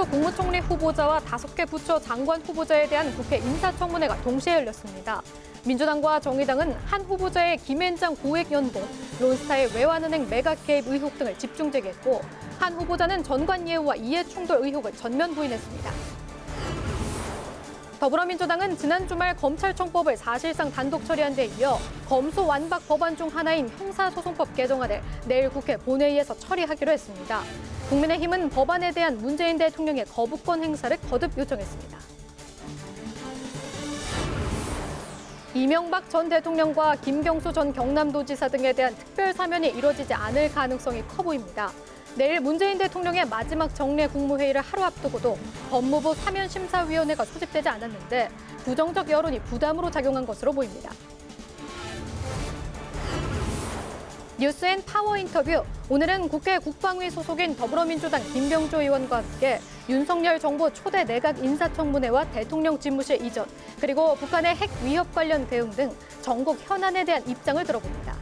한덕수 국무총리 후보자와 5개 부처 장관 후보자에 대한 국회 인사청문회가 동시에 열렸습니다. 민주당과 정의당은 한 후보자의 김앤장 고액 연봉, 론스타의 외환은행 매각 개입 의혹 등을 집중 제기했고, 한 후보자는 전관 예우와 이해 충돌 의혹을 전면 부인했습니다. 더불어민주당은 지난 주말 검찰청법을 사실상 단독 처리한 데 이어 검소 완박 법안 중 하나인 형사소송법 개정안을 내일 국회 본회의에서 처리하기로 했습니다. 국민의힘은 법안에 대한 문재인 대통령의 거부권 행사를 거듭 요청했습니다. 이명박 전 대통령과 김경수 전 경남도지사 등에 대한 특별 사면이 이뤄지지 않을 가능성이 커 보입니다. 내일 문재인 대통령의 마지막 정례 국무회의를 하루 앞두고도 법무부 사면심사위원회가 소집되지 않았는데 부정적 여론이 부담으로 작용한 것으로 보입니다. 뉴스앤 파워 인터뷰. 오늘은 국회 국방위 소속인 더불어민주당 김병조 의원과 함께 윤석열 정부 초대 내각 인사청문회와 대통령 집무실 이전, 그리고 북한의 핵 위협 관련 대응 등 전국 현안에 대한 입장을 들어봅니다.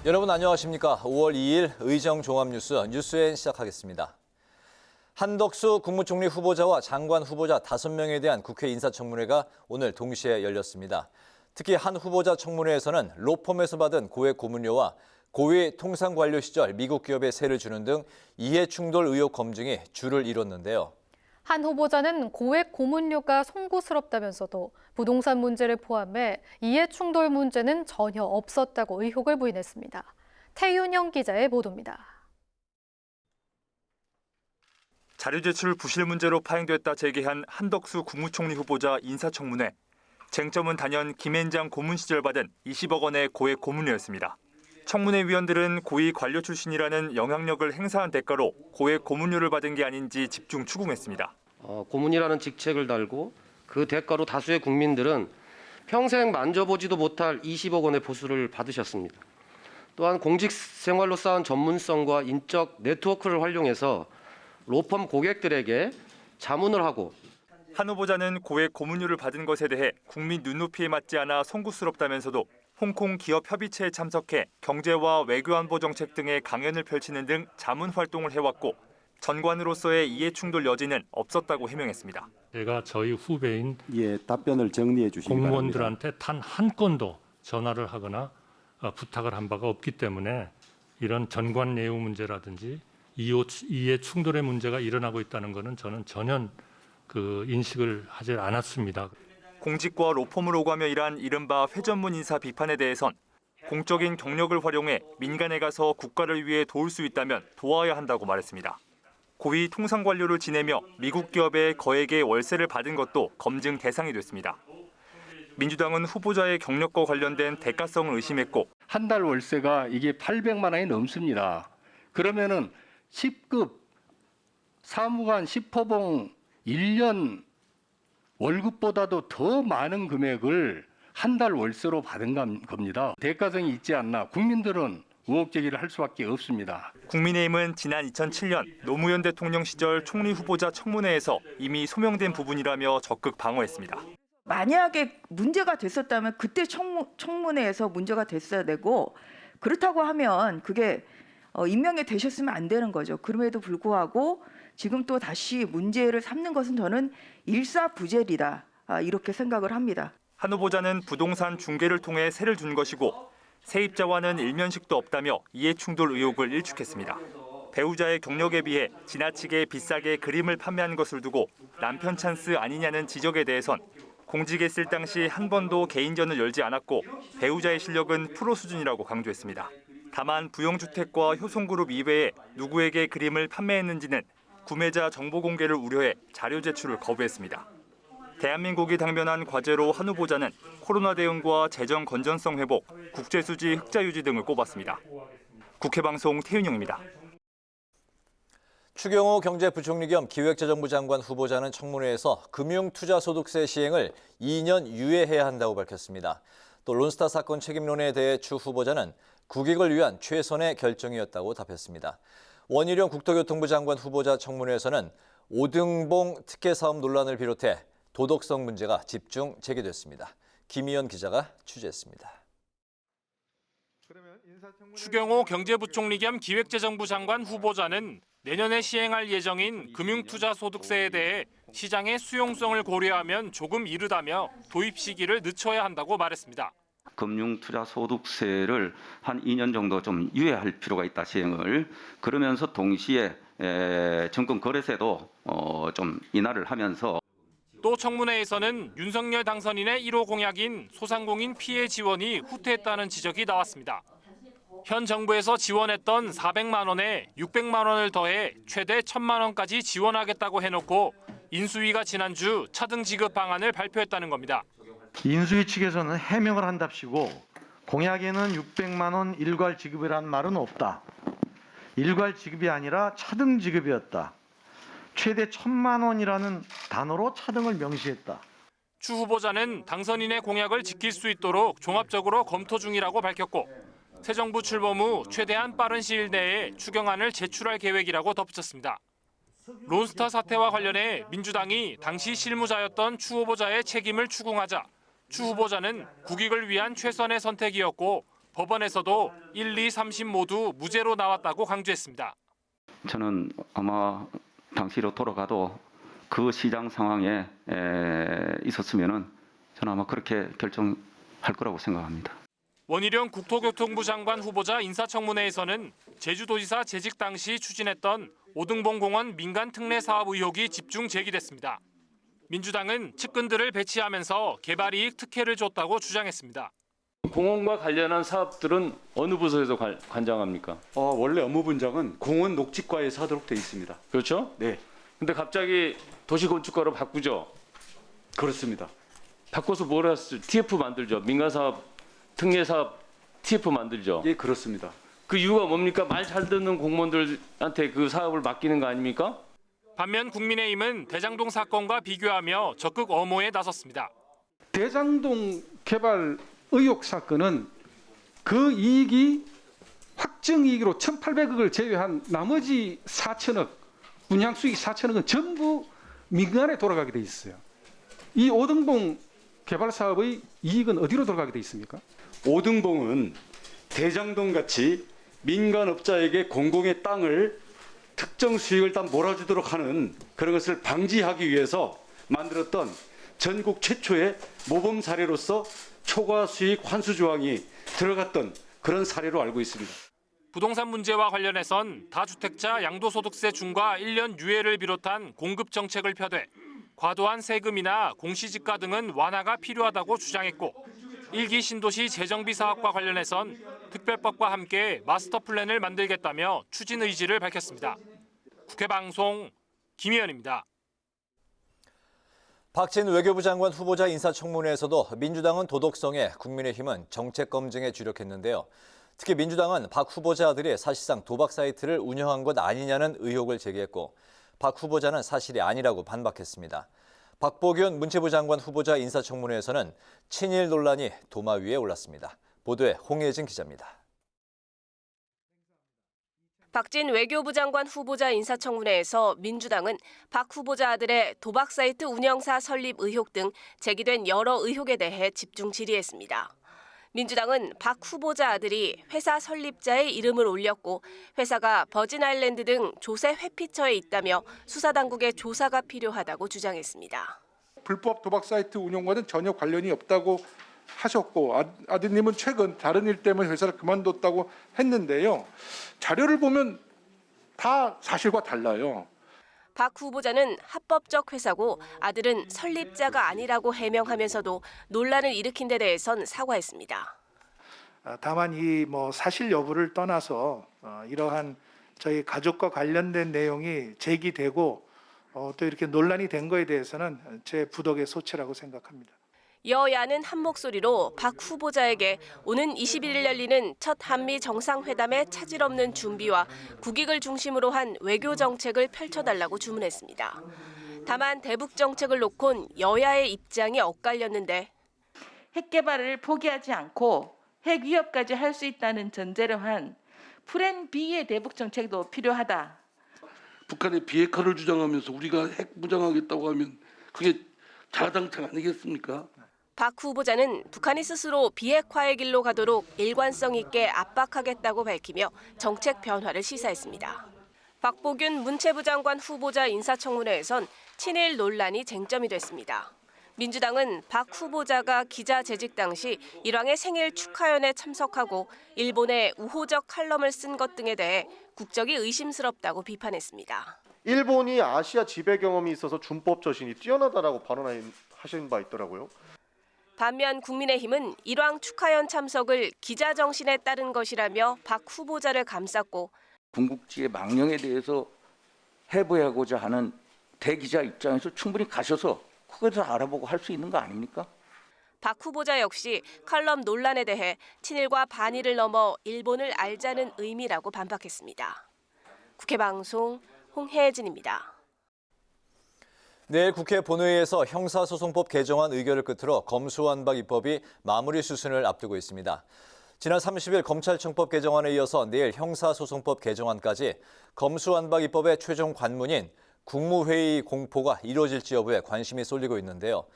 여러분 안녕하십니까? 5월 2일 의정 종합뉴스 뉴스엔 시작하겠습니다. 한덕수 국무총리 후보자와 장관 후보자 5명에 대한 국회 인사청문회가 오늘 동시에 열렸습니다. 특히 한 후보자 청문회에서는 로펌에서 받은 고액 고문료와 고위 통상관료 시절 미국 기업에 세를 주는 등 이해충돌 의혹 검증이 줄을 이뤘는데요. 한 후보자는 고액 고문료가 송구스럽다면서도 부동산 문제를 포함해 이해충돌 문제는 전혀 없었다고 의혹을 부인했습니다. 태윤영 기자의 보도입니다. 자료 제출 부실 문제로 파행됐다 재개한 한덕수 국무총리 후보자 인사청문회. 쟁점은 단연 김앤장 고문 시절 받은 20억 원의 고액 고문료였습니다. 청문회 위원들은 고위 관료 출신이라는 영향력을 행사한 대가로 고액 고문료를 받은 게 아닌지 집중 추궁했습니다. 고문이라는 직책을 달고 그 대가로 다수의 국민들은 평생 만져보지도 못할 20억 원의 보수를 받으셨습니다. 또한 공직 생활로 쌓은 전문성과 인적 네트워크를 활용해서 로펌 고객들에게 자문을 하고, 한 후보자는 고액 고문료를 받은 것에 대해 국민 눈높이에 맞지 않아 송구스럽다면서도 홍콩 기업 협의체에 참석해 경제와 외교안보 정책 등의 강연을 펼치는 등 자문 활동을 해왔고, 전관으로서의 이해충돌 여지는 없었다고 해명했습니다. 제가 저희 후배인 답변을 정리해 주시기 공무원들한테 단 한 건도 전화를 하거나 부탁을 한 바가 없기 때문에 이런 전관 예우 문제라든지 이해 충돌의 문제가 일어나고 있다는 것은 저는 전혀 인식을 하지 않았습니다. 공직과 로펌을 오가며 일한 이른바 회전문 인사 비판에 대해선 공적인 경력을 활용해 민간에 가서 국가를 위해 도울 수 있다면 도와야 한다고 말했습니다. 고위 통상관료를 지내며 미국 기업의 거액의 월세를 받은 것도 검증 대상이 됐습니다. 민주당은 후보자의 경력과 관련된 대가성을 의심했고, 한 달 월세가 이게 800만 원이 넘습니다. 그러면은 10급 사무관 10호봉 1년 월급보다도 더 많은 금액을 한 달 월세로 받은 겁니다. 대가성이 있지 않나 국민들은 의혹 제기를 할 수밖에 없습니다. 국민의힘은 지난 2007년 노무현 대통령 시절 총리 후보자 청문회에서 이미 소명된 부분이라며 적극 방어했습니다. 만약에 문제가 됐었다면 그때 청문회에서 문제가 됐어야 되고, 그렇다고 하면 그게 임명이 되셨으면 안 되는 거죠. 그럼에도 불구하고 지금 또 다시 문제를 삼는 것은 저는 일사부재리다, 이렇게 생각을 합니다. 한 후보자는 부동산 중개를 통해 세를 준 것이고 세입자와는 일면식도 없다며 이해충돌 의혹을 일축했습니다. 배우자의 경력에 비해 지나치게 비싸게 그림을 판매한 것을 두고 남편 찬스 아니냐는 지적에 대해선 공직에 있을 당시 한 번도 개인전을 열지 않았고 배우자의 실력은 프로 수준이라고 강조했습니다. 다만 부영주택과 효성그룹 이외에 누구에게 그림을 판매했는지는 구매자 정보 공개를 우려해 자료 제출을 거부했습니다. 대한민국이 당면한 과제로 한 후보자는 코로나 대응과 재정 건전성 회복, 국제수지 흑자 유지 등을 꼽았습니다. 국회방송 태윤영입니다. 추경호 경제부총리 겸 기획재정부 장관 후보자는 청문회에서 금융투자소득세 시행을 2년 유예해야 한다고 밝혔습니다. 또 론스타 사건 책임론에 대해 추 후보자는 국익을 위한 최선의 결정이었다고 답했습니다. 원희룡 국토교통부 장관 후보자 청문회에서는 오등봉 특혜 사업 논란을 비롯해 도덕성 문제가 집중 제기됐습니다. 김희연 기자가 취재했습니다. 추경호 경제부총리 겸 기획재정부 장관 후보자는 내년에 시행할 예정인 금융투자소득세에 대해 시장의 수용성을 고려하면 조금 이르다며 도입 시기를 늦춰야 한다고 말했습니다. 금융투자소득세를 한 2년 정도 좀 유예할 필요가 있다, 시행을. 그러면서 동시에 증권거래세도 좀 인하를 하면서. 또 청문회에서는 윤석열 당선인의 1호 공약인 소상공인 피해 지원이 후퇴했다는 지적이 나왔습니다. 현 정부에서 지원했던 400만 원에 600만 원을 더해 최대 1,000만 원까지 지원하겠다고 해놓고 인수위가 지난주 차등 지급 방안을 발표했다는 겁니다. 인수위 측에서는 해명을 한답시고 공약에는 600만 원 일괄 지급이라는 말은 없다. 일괄 지급이 아니라 차등 지급이었다. 최대 1,000만 원이라는 단어로 차등을 명시했다. 추 후보자는 당선인의 공약을 지킬 수 있도록 종합적으로 검토 중이라고 밝혔고 새 정부 출범 후 최대한 빠른 시일 내에 추경안을 제출할 계획이라고 덧붙였습니다. 론스타 사태와 관련해 민주당이 당시 실무자였던 추 후보자의 책임을 추궁하자 추 후보자는 국익을 위한 최선의 선택이었고 법원에서도 1, 2, 3심 모두 무죄로 나왔다고 강조했습니다. 저는 아마 당시로 돌아가도 그 시장 상황에 있었으면은 저는 아마 그렇게 결정할 거라고 생각합니다. 원희룡 국토교통부 장관 후보자 인사청문회에서는 제주도지사 재직 당시 추진했던 오등봉 공원 민간 특례 사업 의혹이 집중 제기됐습니다. 민주당은 측근들을 배치하면서 개발 이익 특혜를 줬다고 주장했습니다. 공원과 관련한 사업들은 어느 부서에서 관장합니까? 원래 업무분장은 공원 녹지과에서 하도록 되어 있습니다. 그렇죠? 네. 근데 갑자기 도시건축과로 바꾸죠? 그렇습니다. 바꿔서 뭘 했어요? TF 만들죠. 민간사업, 특례사업 TF 만들죠. 예, 그렇습니다. 그 이유가 뭡니까? 말 잘 듣는 공무원들한테 그 사업을 맡기는 거 아닙니까? 반면 국민의힘은 대장동 사건과 비교하며 적극 엄호에 나섰습니다. 대장동 개발 의혹 사건은 그 이익이 확정 이익으로 1,800억을 제외한 나머지 4천억, 분양 수익 4천억은 전부 민간에 돌아가게 돼 있어요. 이 오등봉 개발 사업의 이익은 어디로 돌아가게 돼 있습니까? 오등봉은 대장동 같이 민간업자에게 공공의 땅을 특정 수익을 다 몰아주도록 하는 그런 것을 방지하기 위해서 만들었던 전국 최초의 모범 사례로서 초과 수익 환수 조항이 들어갔던 그런 사례로 알고 있습니다. 부동산 문제와 관련해선 다주택자 양도소득세 중과 1년 유예를 비롯한 공급 정책을 펴되 과도한 세금이나 공시지가 등은 완화가 필요하다고 주장했고 1기 신도시 재정비 사업과 관련해선 특별법과 함께 마스터 플랜을 만들겠다며 추진 의지를 밝혔습니다. 국회방송 김희연입니다. 박진 외교부 장관 후보자 인사청문회에서도 민주당은 도덕성에, 국민의힘은 정책 검증에 주력했는데요. 특히 민주당은 박 후보자 아들이 사실상 도박 사이트를 운영한 것 아니냐는 의혹을 제기했고 박 후보자는 사실이 아니라고 반박했습니다. 박보균 문체부 장관 후보자 인사청문회에서는 친일 논란이 도마 위에 올랐습니다. 보도에 홍예진 기자입니다. 박진 외교부 장관 후보자 인사청문회에서 민주당은 박 후보자 아들의 도박 사이트 운영사 설립 의혹 등 제기된 여러 의혹에 대해 집중 질의했습니다. 민주당은 박 후보자 아들이 회사 설립자의 이름을 올렸고 회사가 버진아일랜드 등 조세 회피처에 있다며 수사당국의 조사가 필요하다고 주장했습니다. 불법 도박 사이트 운영과는 전혀 관련이 없다고 하셨고 아드님은 최근 다른 일 때문에 회사를 그만뒀다고 했는데요. 자료를 보면 다 사실과 달라요. 박 후보자는 합법적 회사고 아들은 설립자가 아니라고 해명하면서도 논란을 일으킨 데 대해선 사과했습니다. 다만 이 사실 여부를 떠나서 이러한 저희 가족과 관련된 내용이 제기되고 또 이렇게 논란이 된 거에 대해서는 제 부덕의 소치라고 생각합니다. 여야는 한 목소리로 박 후보자에게 오는 21일 열리는 첫 한미 정상회담의 차질 없는 준비와 국익을 중심으로 한 외교 정책을 펼쳐달라고 주문했습니다. 다만 대북 정책을 놓곤 여야의 입장이 엇갈렸는데 핵 개발을 포기하지 않고 핵 위협까지 할 수 있다는 전제로 한 플랜 B의 대북 정책도 필요하다. 북한의 비핵화를 주장하면서 우리가 핵 무장하겠다고 하면 그게 자당착 아니겠습니까? 박 후보자는 북한이 스스로 비핵화의 길로 가도록 일관성 있게 압박하겠다고 밝히며 정책 변화를 시사했습니다. 박보균 문체부 장관 후보자 인사청문회에선 친일 논란이 쟁점이 됐습니다. 민주당은 박 후보자가 기자 재직 당시 일왕의 생일 축하연에 참석하고 일본에 우호적 칼럼을 쓴 것 등에 대해 국적이 의심스럽다고 비판했습니다. 일본이 아시아 지배 경험이 있어서 준법 저신이 뛰어나다라고 발언하신 바 있더라고요. 반면 국민의힘은 일왕 축하연 참석을 기자 정신에 따른 것이라며 박 후보자를 감쌌고 군국주의 망령에 대해서 해부하고자 하는 대기자 입장에서 충분히 가셔서 그것을 알아보고 할 수 있는 거 아닙니까? 박 후보자 역시 칼럼 논란에 대해 친일과 반일을 넘어 일본을 알자는 의미라고 반박했습니다. 국회 방송 홍혜진입니다. 내일 국회 본회의에서 형사소송법 개정안 의결을 끝으로 검수완박 입법이 마무리 수순을 앞두고 있습니다. 지난 30일 검찰청법 개정안에 이어서 내일 형사소송법 개정안까지 검수완박 입법의 최종 관문인 국무회의 공포가 이루어질지 여부에 관심이 쏠리고 있는데요.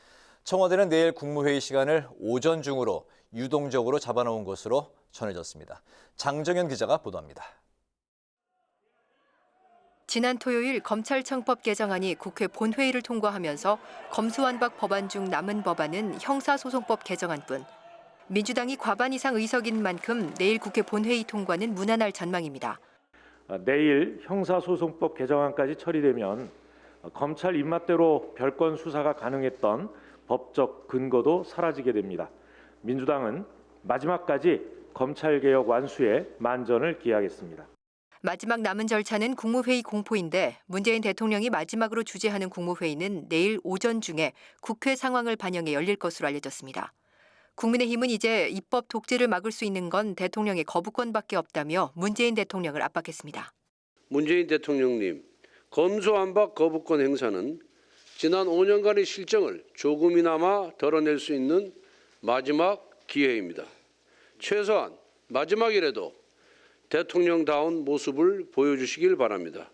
청와대는 내일 국무회의 시간을 오전 중으로 유동적으로 잡아놓은 것으로 전해졌습니다. 장정현 기자가 보도합니다. 지난 토요일 검찰청법 개정안이 국회 본회의를 통과하면서 검수완박 법안 중 남은 법안은 형사소송법 개정안뿐. 민주당이 과반 이상 의석인 만큼 내일 국회 본회의 통과는 무난할 전망입니다. 내일 형사소송법 개정안까지 처리되면 검찰 입맛대로 별건 수사가 가능했던 법적 근거도 사라지게 됩니다. 민주당은 마지막까지 검찰개혁 완수에 만전을 기하겠습니다. 마지막 남은 절차는 국무회의 공포인데 문재인 대통령이 마지막으로 주재하는 국무회의는 내일 오전 중에 국회 상황을 반영해 열릴 것으로 알려졌습니다. 국민의힘은 이제 입법 독재를 막을 수 있는 건 대통령의 거부권밖에 없다며 문재인 대통령을 압박했습니다. 문재인 대통령님, 검수완박 거부권 행사는 지난 5년간의 실정을 조금이나마 덜어낼 수 있는 마지막 기회입니다. 최소한 마지막이라도 대통령다운 모습을 보여주시길 바랍니다.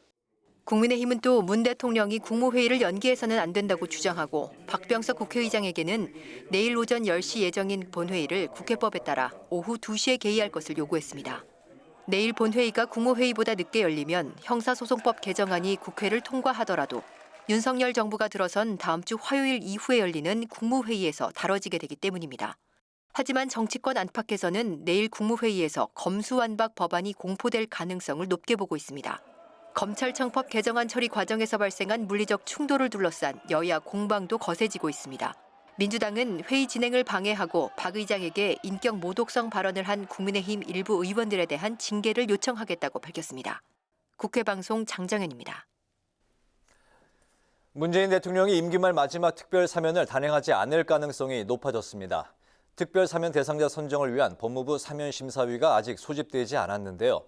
국민의힘은 또 문 대통령이 국무회의를 연기해서는 안 된다고 주장하고 박병석 국회의장에게는 내일 오전 10시 예정인 본회의를 국회법에 따라 오후 2시에 개의할 것을 요구했습니다. 내일 본회의가 국무회의보다 늦게 열리면 형사소송법 개정안이 국회를 통과하더라도 윤석열 정부가 들어선 다음 주 화요일 이후에 열리는 국무회의에서 다뤄지게 되기 때문입니다. 하지만 정치권 안팎에서는 내일 국무회의에서 검수완박 법안이 공포될 가능성을 높게 보고 있습니다. 검찰청법 개정안 처리 과정에서 발생한 물리적 충돌을 둘러싼 여야 공방도 거세지고 있습니다. 민주당은 회의 진행을 방해하고 박 의장에게 인격 모독성 발언을 한 국민의힘 일부 의원들에 대한 징계를 요청하겠다고 밝혔습니다. 국회 방송 장정현입니다. 문재인 대통령이 임기 말 마지막 특별 사면을 단행하지 않을 가능성이 높아졌습니다. 특별 사면 대상자 선정을 위한 법무부 사면심사위가 아직 소집되지 않았는데요.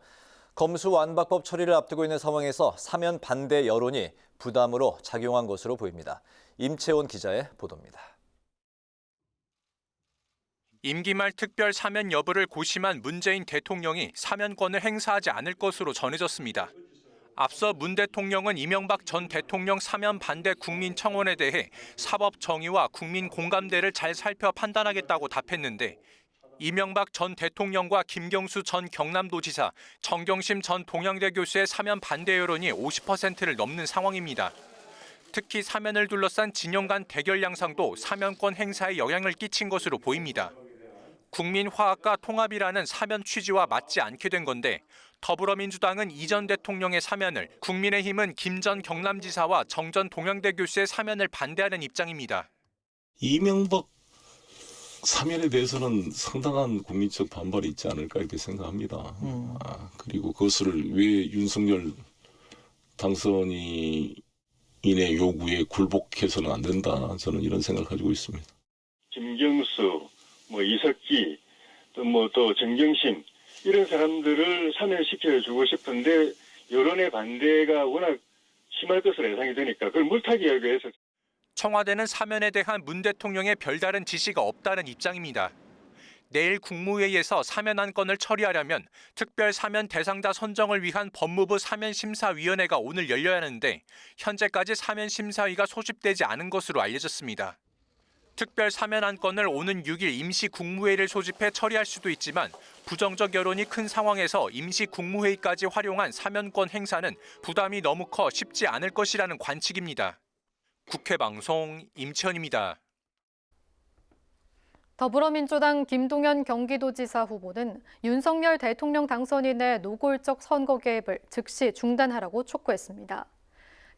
검수완박법 처리를 앞두고 있는 상황에서 사면 반대 여론이 부담으로 작용한 것으로 보입니다. 임채원 기자의 보도입니다. 임기 말 특별 사면 여부를 고심한 문재인 대통령이 사면권을 행사하지 않을 것으로 전해졌습니다. 앞서 문 대통령은 이명박 전 대통령 사면 반대 국민청원에 대해 사법 정의와 국민 공감대를 잘 살펴 판단하겠다고 답했는데 이명박 전 대통령과 김경수 전 경남도지사, 정경심 전 동양대 교수의 사면 반대 여론이 50%를 넘는 상황입니다. 특히 사면을 둘러싼 진영 간 대결 양상도 사면권 행사에 영향을 끼친 것으로 보입니다. 국민화합과 통합이라는 사면 취지와 맞지 않게 된 건데 더불어민주당은 이 전 대통령의 사면을, 국민의힘은 김 전 경남지사와 정 전 동양대 교수의 사면을 반대하는 입장입니다. 이명박 사면에 대해서는 상당한 국민적 반발이 있지 않을까 이렇게 생각합니다. 그리고 그것을 왜 윤석열 당선인의 요구에 굴복해서는 안 된다. 저는 이런 생각을 가지고 있습니다. 김경수, 이석기, 또 정경심 이런 사람들을 사면시켜주고 싶은데 여론의 반대가 워낙 심할 것으로 예상이 되니까 그걸 물타기하기 위해서 청와대는 사면에 대한 문 대통령의 별다른 지시가 없다는 입장입니다. 내일 국무회의에서 사면 안건을 처리하려면 특별 사면 대상자 선정을 위한 법무부 사면심사위원회가 오늘 열려야 하는데 현재까지 사면심사위가 소집되지 않은 것으로 알려졌습니다. 특별 사면 안건을 오는 6일 임시 국무회의를 소집해 처리할 수도 있지만 부정적 여론이 큰 상황에서 임시 국무회의까지 활용한 사면권 행사는 부담이 너무 커 쉽지 않을 것이라는 관측입니다. 국회 방송 임치현입니다. 더불어민주당 김동연 경기도지사 후보는 윤석열 대통령 당선인의 노골적 선거 개입을 즉시 중단하라고 촉구했습니다.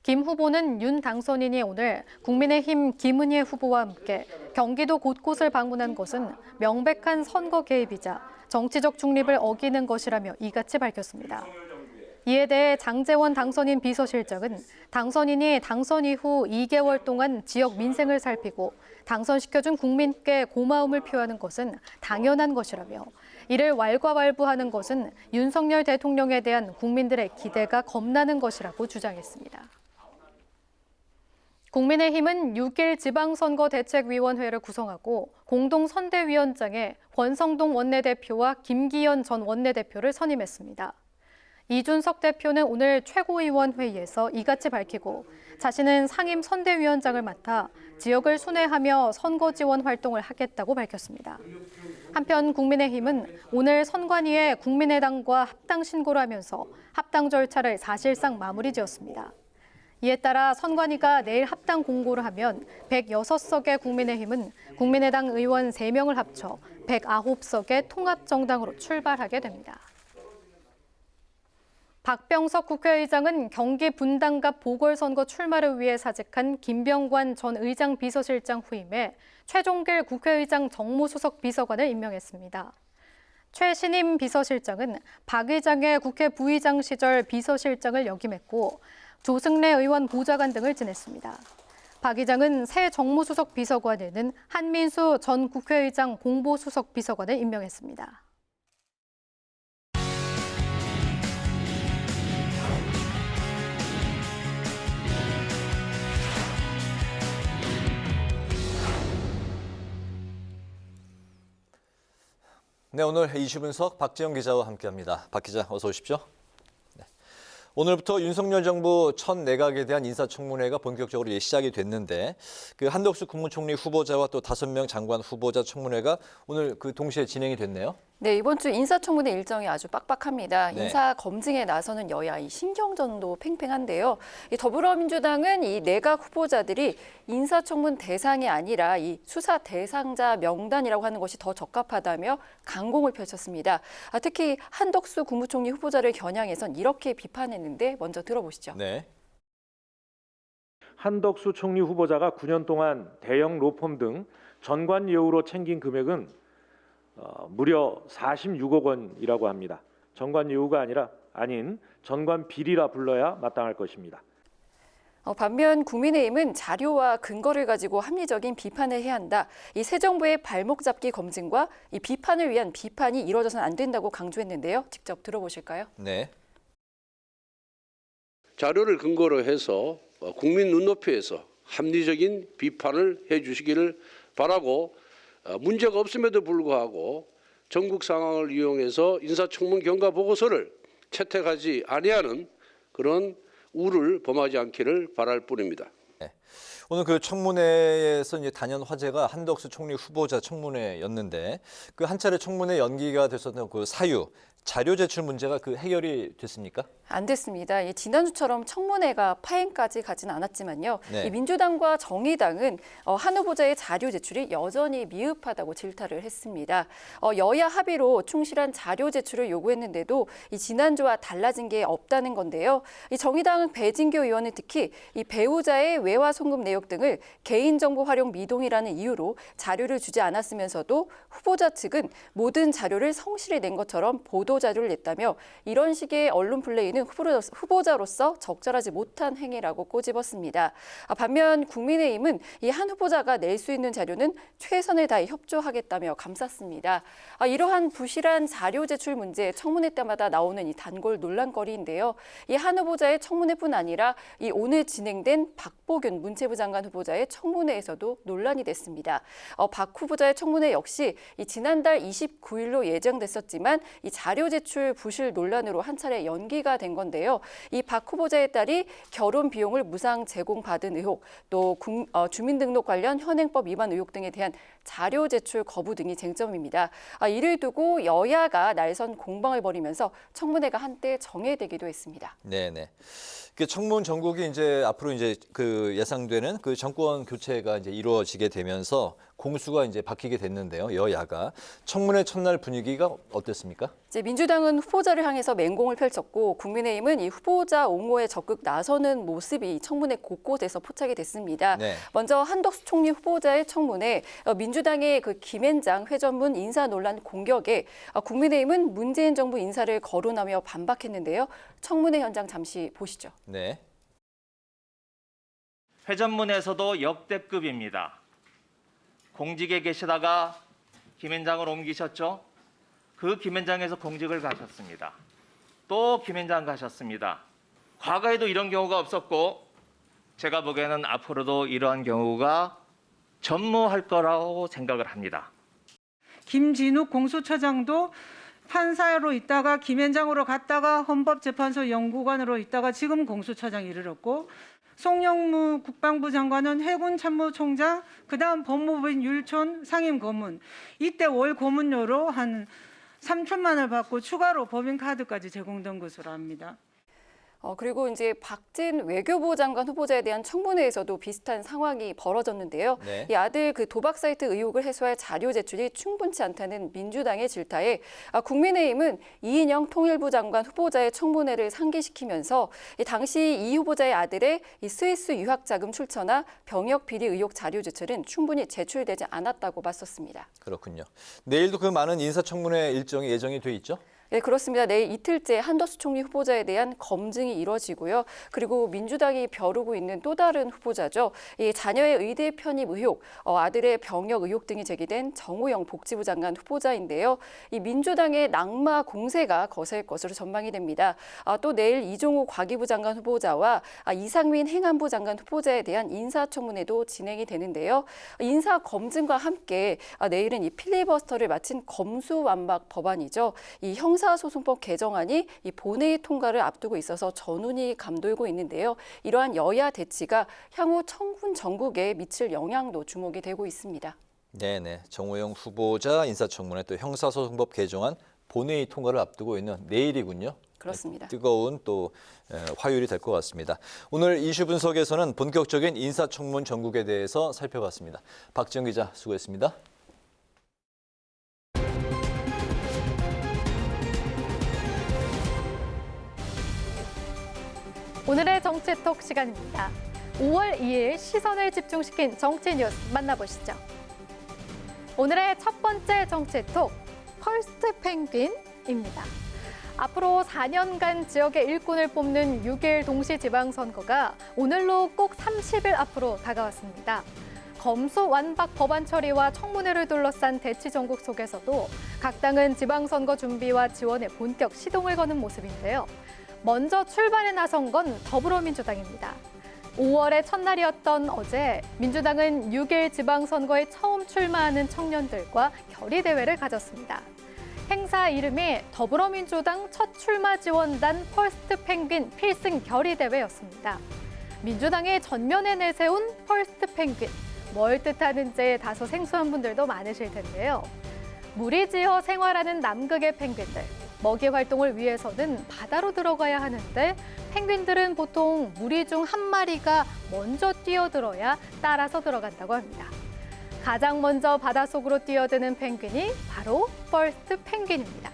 김 후보는 윤 당선인이 오늘 국민의힘 김은혜 후보와 함께 경기도 곳곳을 방문한 것은 명백한 선거 개입이자 정치적 중립을 어기는 것이라며 이같이 밝혔습니다. 이에 대해 장제원 당선인 비서실장은 당선인이 당선 이후 2개월 동안 지역 민생을 살피고 당선시켜준 국민께 고마움을 표하는 것은 당연한 것이라며 이를 왈가왈부하는 것은 윤석열 대통령에 대한 국민들의 기대가 겁나는 것이라고 주장했습니다. 국민의힘은 6일 지방선거대책위원회를 구성하고 공동선대위원장에 권성동 원내대표와 김기현 전 원내대표를 선임했습니다. 이준석 대표는 오늘 최고위원회의에서 이같이 밝히고 자신은 상임선대위원장을 맡아 지역을 순회하며 선거 지원 활동을 하겠다고 밝혔습니다. 한편 국민의힘은 오늘 선관위에 국민의당과 합당 신고를 하면서 합당 절차를 사실상 마무리 지었습니다. 이에 따라 선관위가 내일 합당 공고를 하면 106석의 국민의힘은 국민의당 의원 3명을 합쳐 109석의 통합정당으로 출발하게 됩니다. 박병석 국회의장은 경기 분당갑 보궐선거 출마를 위해 사직한 김병관 전 의장 비서실장 후임에 최종길 국회의장 정무수석 비서관을 임명했습니다. 최신임 비서실장은 박 의장의 국회 부의장 시절 비서실장을 역임했고 조승래 의원 보좌관 등을 지냈습니다. 박 의장은 새 정무수석 비서관에는 한민수 전 국회의장 공보수석 비서관을 임명했습니다. 네, 오늘 이슈 분석 박지영 기자와 함께합니다. 박 기자, 어서 오십시오. 네. 오늘부터 윤석열 정부 첫 내각에 대한 인사청문회가 본격적으로 시작이 됐는데 한덕수 국무총리 후보자와 또 5명 장관 후보자 청문회가 오늘 동시에 진행이 됐네요. 네, 이번 주 인사청문회 일정이 아주 빡빡합니다. 네. 인사 검증에 나서는 여야 이 신경전도 팽팽한데요. 이 더불어민주당은 이 내각 후보자들이 인사청문 대상이 아니라 이 수사 대상자 명단이라고 하는 것이 더 적합하다며 강공을 펼쳤습니다. 특히 한덕수 국무총리 후보자를 겨냥해선 이렇게 비판했는데 먼저 들어보시죠. 네. 한덕수 총리 후보자가 9년 동안 대형 로펌 등 전관 예우로 챙긴 금액은 무려 46억 원이라고 합니다. 전관 예우가 아닌 전관 비리라 불러야 마땅할 것입니다. 반면 국민의힘은 자료와 근거를 가지고 합리적인 비판을 해야 한다. 이 새 정부의 발목 잡기 검증과 이 비판을 위한 비판이 이루어져서는 안 된다고 강조했는데요. 직접 들어보실까요? 네. 자료를 근거로 해서 국민 눈높이에서 합리적인 비판을 해주시기를 바라고 문제가 없음에도 불구하고 전국 상황을 이용해서 인사청문 경과 보고서를 채택하지 아니하는 그런 우를 범하지 않기를 바랄 뿐입니다. 네. 오늘 청문회에서 단연 화제가 한덕수 총리 후보자 청문회였는데 한 차례 청문회 연기가 됐었던 사유, 자료 제출 문제가 해결이 됐습니까? 안 됐습니다. 지난주처럼 청문회가 파행까지 가지는 않았지만요. 네. 이 민주당과 정의당은 한 후보자의 자료 제출이 여전히 미흡하다고 질타를 했습니다. 여야 합의로 충실한 자료 제출을 요구했는데도 이 지난주와 달라진 게 없다는 건데요. 이 정의당 배진교 의원은 특히 이 배우자의 외화 송금 내역 등을 개인정보 활용 미동이라는 이유로 자료를 주지 않았으면서도 후보자 측은 모든 자료를 성실히 낸 것처럼 보도 자료를 냈다며 이런 식의 언론 플레이는 후보자로서 적절하지 못한 행위라고 꼬집었습니다. 반면 국민의힘은 이 한 후보자가 낼 수 있는 자료는 최선을 다해 협조하겠다며 감쌌습니다. 이러한 부실한 자료 제출 문제 청문회 때마다 나오는 이 단골 논란거리인데요. 이 한 후보자의 청문회뿐 아니라 이 오늘 진행된 박보균 문체부 장관 후보자의 청문회에서도 논란이 됐습니다. 박 후보자의 청문회 역시 이 지난달 29일로 예정됐었지만 이 자료 자료 제출 부실 논란으로 한 차례 연기가 된 건데요. 이 박 후보자의 딸이 결혼 비용을 무상 제공받은 의혹, 또 주민등록 관련 현행법 위반 의혹 등에 대한 자료 제출 거부 등이 쟁점입니다. 이를 두고 여야가 날선 공방을 벌이면서 청문회가 한때 정회되기도 했습니다. 네네. 그 청문 전국이 이제 앞으로 이제 그 예상되는 그 정권 교체가 이제 이루어지게 되면서 공수가 이제 바뀌게 됐는데요. 여야가 청문회 첫날 분위기가 어땠습니까? 이제 민주당은 후보자를 향해서 맹공을 펼쳤고 국민의힘은 이 후보자 옹호에 적극 나서는 모습이 청문회 곳곳에서 포착이 됐습니다. 네. 먼저 한덕수 총리 후보자의 청문회, 민주당의 그 김앤장 회전문 인사 논란 공격에 국민의힘은 문재인 정부 인사를 거론하며 반박했는데요. 청문회 현장 잠시 보시죠. 네. 회전문에서도 역대급입니다. 공직에 계시다가 김앤장을 옮기셨죠? 그 김앤장에서 공직을 가셨습니다. 또 김앤장 가셨습니다. 과거에도 이런 경우가 없었고 제가 보기에는 앞으로도 이러한 경우가 전무할 거라고 생각을 합니다. 김진욱 공수처장도 판사로 있다가 김앤장으로 갔다가 헌법재판소 연구관으로 있다가 지금 공수처장 이르렀고 송영무 국방부 장관은 해군 참모총장, 그다음 법무부인 율촌 상임고문. 이때 월 고문료로 한 3천만 원을 받고 추가로 법인카드까지 제공된 것으로 압니다. 그리고 이제 박진 외교부 장관 후보자에 대한 청문회에서도 비슷한 상황이 벌어졌는데요. 네. 이 아들 그 도박 사이트 의혹을 해소할 자료 제출이 충분치 않다는 민주당의 질타에 국민의힘은 이인영 통일부 장관 후보자의 청문회를 상기시키면서 당시 이 후보자의 아들의 이 스위스 유학 자금 출처나 병역 비리 의혹 자료 제출은 충분히 제출되지 않았다고 맞섰습니다. 그렇군요. 내일도 그 많은 인사청문회 일정이 예정이 돼 있죠? 네, 그렇습니다. 내일 이틀째 한덕수 총리 후보자에 대한 검증이 이뤄지고요. 그리고 민주당이 벼르고 있는 또 다른 후보자죠. 이 자녀의 의대 편입 의혹, 아들의 병역 의혹 등이 제기된 정호영 복지부 장관 후보자인데요. 이 민주당의 낙마 공세가 거셀 것으로 전망이 됩니다. 또 내일 이종호 과기부 장관 후보자와 이상민 행안부 장관 후보자에 대한 인사청문회도 진행이 되는데요. 인사 검증과 함께 내일은 이 필리버스터를 마친 검수완박 법안이죠. 이 형사소송법 개정안이 이 본회의 통과를 앞두고 있어서 전운이 감돌고 있는데요. 이러한 여야 대치가 향후 청문 전국에 미칠 영향도 주목이 되고 있습니다. 네네. 정호영 후보자 인사청문회 또 형사소송법 개정안 본회의 통과를 앞두고 있는 내일이군요. 그렇습니다. 뜨거운 또 화요일이 될 것 같습니다. 오늘 이슈 분석에서는 본격적인 인사청문 전국에 대해서 살펴봤습니다. 박지영 기자 수고했습니다. 오늘의 정치톡 시간입니다. 5월 2일 시선을 집중시킨 정치 뉴스 만나보시죠. 오늘의 첫 번째 정치톡, 퍼스트 펭귄입니다. 앞으로 4년간 지역의 일꾼을 뽑는 6일 동시지방선거가 오늘로 꼭 30일 앞으로 다가왔습니다. 검수완박 법안 처리와 청문회를 둘러싼 대치 전국 속에서도 각 당은 지방선거 준비와 지원에 본격 시동을 거는 모습인데요. 먼저 출발에 나선 건 더불어민주당입니다. 5월의 첫날이었던 어제 민주당은 6일 지방선거에 처음 출마하는 청년들과 결의대회를 가졌습니다. 행사 이름이 더불어민주당 첫 출마 지원단 퍼스트 펭귄 필승 결의대회였습니다. 민주당이 전면에 내세운 퍼스트 펭귄, 뭘 뜻하는지 다소 생소한 분들도 많으실 텐데요. 무리지어 생활하는 남극의 펭귄들. 먹이 활동을 위해서는 바다로 들어가야 하는데 펭귄들은 보통 무리 중 한 마리가 먼저 뛰어들어야 따라서 들어간다고 합니다. 가장 먼저 바닷속으로 뛰어드는 펭귄이 바로 퍼스트 펭귄입니다.